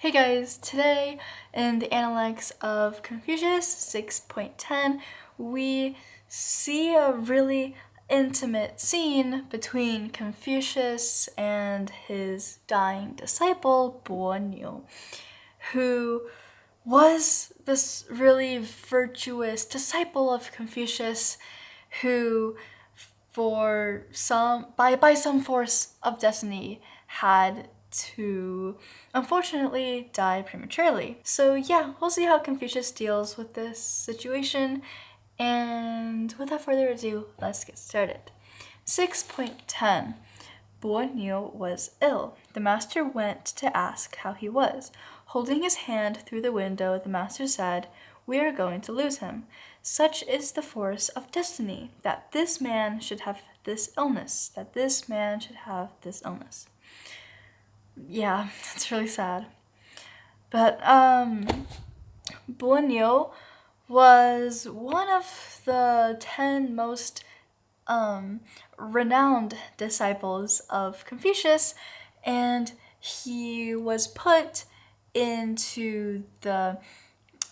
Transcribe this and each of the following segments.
Hey guys, today in the Analects of Confucius 6.10, we see a really intimate scene between Confucius and his dying disciple, Boniu, who was this really virtuous disciple of Confucius who by some force of destiny had to unfortunately die prematurely. So yeah, we'll see how Confucius deals with this situation, and without further ado, let's get started. 6.10. Boniu was ill. The master went to ask how he was. Holding his hand through the window, the master said, "We are going to lose him. Such is the force of destiny, that this man should have this illness, that this man should have this illness." Yeah, it's really sad. But Boniu was one of the 10 most renowned disciples of Confucius, and he was put into the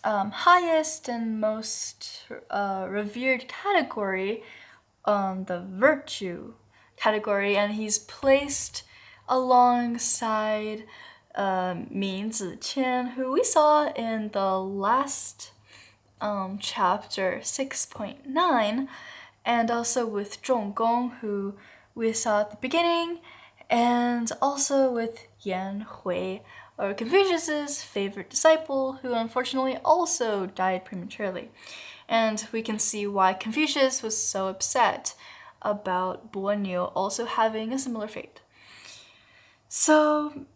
highest and most revered category, the virtue category, and he's placed alongside Annping Chin, who we saw in the last chapter 6.9, and also with Zhonggong, who we saw at the beginning, and also with Yan Hui, or Confucius's favorite disciple, who unfortunately also died prematurely. And we can see why Confucius was so upset about Boniu also having a similar fate. So,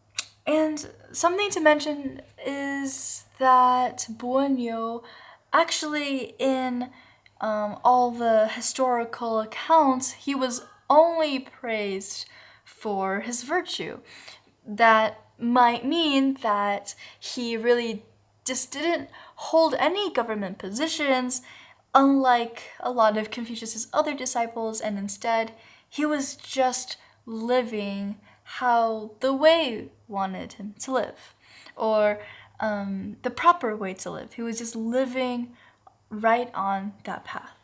and something to mention is that Boniu actually in all the historical accounts, he was only praised for his virtue. That might mean that he really just didn't hold any government positions, unlike a lot of Confucius's other disciples, and instead he was just living how the way wanted him to live, or the proper way to live. He was just living right on that path.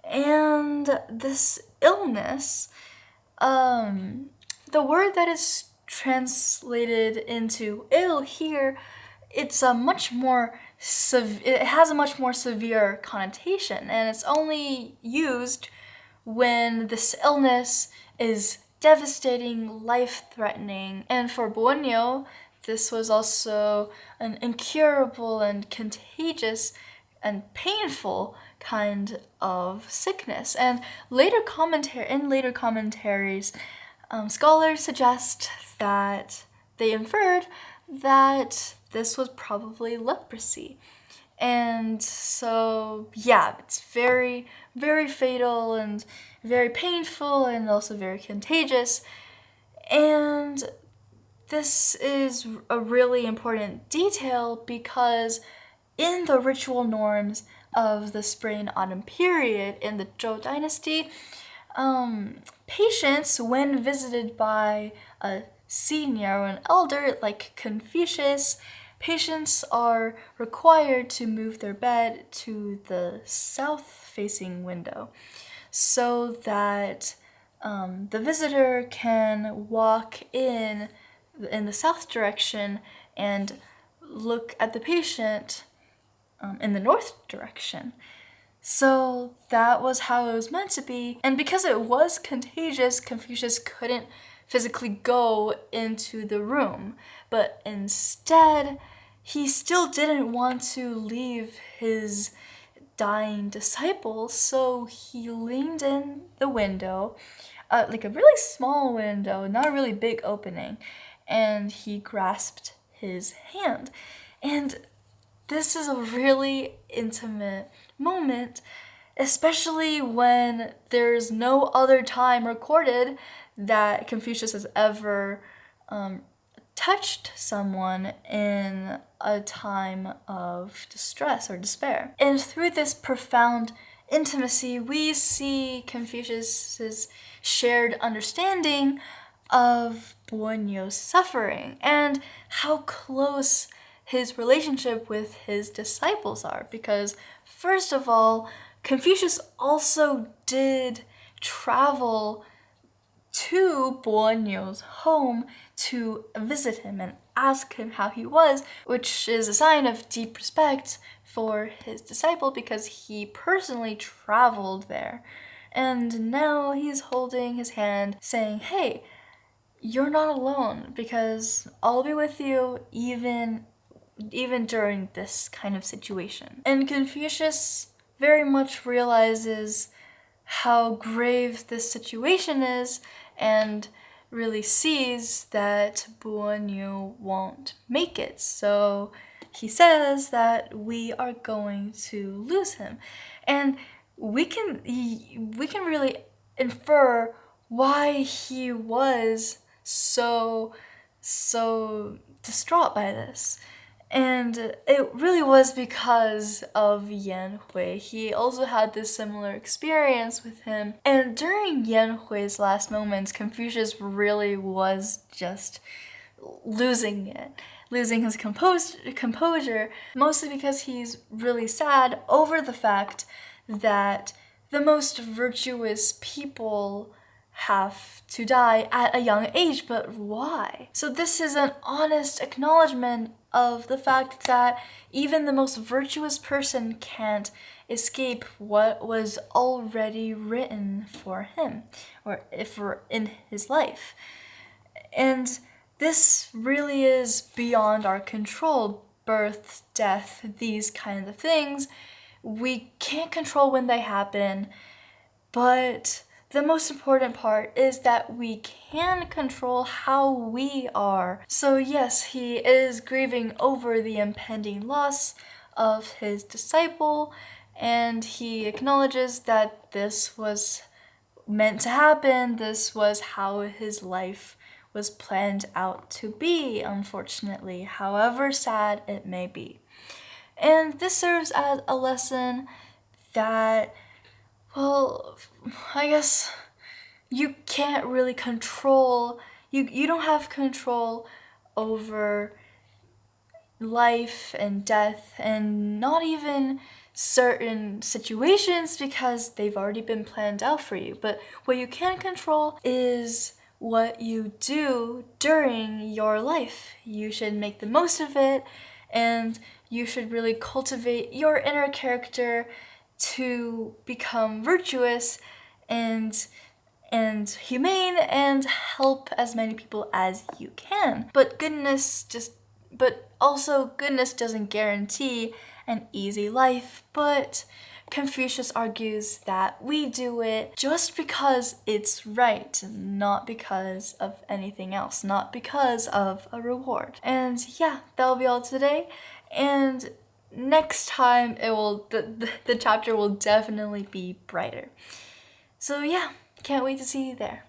And this illness, the word that is translated into ill here, it has a much more severe connotation, and it's only used when this illness is devastating, life-threatening. And for Boniu, this was also an incurable and contagious and painful kind of sickness. And in later commentaries, scholars suggest that they inferred that this was probably leprosy. And so, yeah, it's very, very fatal and very painful and also very contagious. And this is a really important detail because in the ritual norms of the spring-autumn period in the Zhou dynasty, patients, when visited by a senior or an elder like Confucius, patients are required to move their bed to the south-facing window so that the visitor can walk in the south direction and look at the patient in the north direction. So that was how it was meant to be. And because it was contagious, Confucius couldn't physically go into the room, but instead he still didn't want to leave his dying disciple, so he leaned in the window, like a really small window, not a really big opening, and he grasped his hand. And this is a really intimate moment, especially when there's no other time recorded that Confucius has ever touched someone in a time of distress or despair. And through this profound intimacy, we see Confucius's shared understanding of Boniu's suffering and how close his relationship with his disciples are. Because, first of all, Confucius also did travel to Boniu's home to visit him and ask him how he was, which is a sign of deep respect for his disciple because he personally traveled there. And now he's holding his hand saying, hey, you're not alone because I'll be with you even during this kind of situation. And Confucius very much realizes how grave this situation is and really sees that Boniu won't make it. So he says that we are going to lose him. And we can really infer why he was so distraught by this. And it really was because of Yan Hui. He also had this similar experience with him. And during Yan Hui's last moments, Confucius really was just losing it, losing his composure, mostly because he's really sad over the fact that the most virtuous people have to die at a young age, but why? So this is an honest acknowledgement of the fact that even the most virtuous person can't escape what was already written for him, or if we're in his life. And this really is beyond our control. Birth, death, these kinds of things, we can't control when they happen, but the most important part is that we can control how we are. So yes, he is grieving over the impending loss of his disciple, and he acknowledges that this was meant to happen. This was how his life was planned out to be, unfortunately, however sad it may be. And this serves as a lesson that, well, I guess you can't really control, you don't have control over life and death and not even certain situations because they've already been planned out for you. But what you can control is what you do during your life. You should make the most of it, and you should really cultivate your inner character to become virtuous and humane and help as many people as you can. But also goodness doesn't guarantee an easy life, but Confucius argues that we do it just because it's right, not because of anything else, not because of a reward. And yeah, that'll be all today. And next time the chapter will definitely be brighter. So yeah, can't wait to see you there.